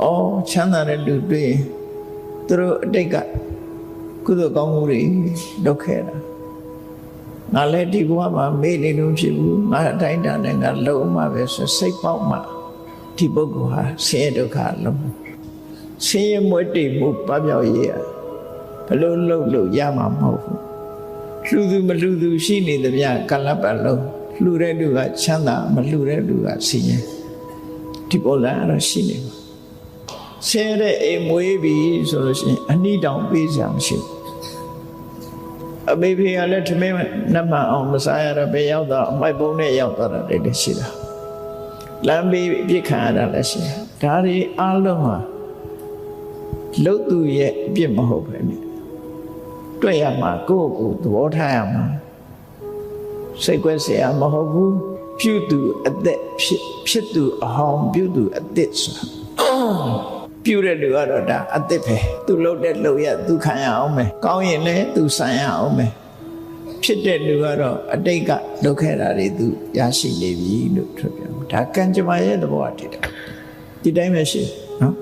အော်ချမ်းသာတဲ့လူတွေ့သူတို့အတိတ်ကကုသိုလ်ကောင်းမှုတွေလုပ်ခဲ့တာငါလည်းဒီဘဝမှာမေ့နေလို့ဖြစ်ဘူးငါအတိုင်းတန်နဲ့ငါလုံးမှပဲဆိုစိတ်ပေါက်မှဒီပုဂ္ဂိုလ်ဟာဆင်းရဲဒုက္ခလုံးဆင်းရဲမွဲတေမှုပပျောက်ရဘလို့လို့ရမှာမဟုတ်ဘူးလှူသူမလှူသူရှိနေသမျှကလပ်ပတ်လုံးလှူတဲ့လူကချမ်းသာမလှူတဲ့လူကဆင်းရဲဒီပုံစံအဲ့ဒါရှိနေမှာဆင်းရဲတဲ့အိမ်မွေးပြီဆိုလို့ရှိရင်အနိတောင်ပေးစရာမရှိဘူးအမေဖေကလည်းထမင်းနတ်မှအောင်မစားရတော့ဘယ်ရောက်တော့အမိုက်ပုံးနဲ့ရောက်သွားတာလည်းရှိတာလမ်းဘေးပြစ်ခံရတာလည်းရှိတယ်ဒါတွေအားလုံးဟာလုတ်သူရဲ့အပြစ်မဟုတ်ပဲနဲ့တွေ့ရမှာကိုယ့်ကိုယ်သဘောထားရမှာစိတ်ကွက်เสียမဟုတ်ဘူးပြုသူအသက်ဖြစ်သူအဟောင်းပြုသူအသက်ဆိုတာပြုတဲ့လူကတော့ဒါအသက်ပဲသူလှုပ်တဲ့လှုပ်ရသူခံရအောင်မယ်ကောင်းရင်လည်းသူဆံရအောင်မယ်ဖြစ်တဲ့လူကတော့အတိတ်ကလုပ်ခဲ့တာတွေသူရရှိနေပြီလို့ထွက်ပြောဒါကံကြမ္မာရဲ့သဘောအတည်ဒီတိုင်းပဲရှိနော်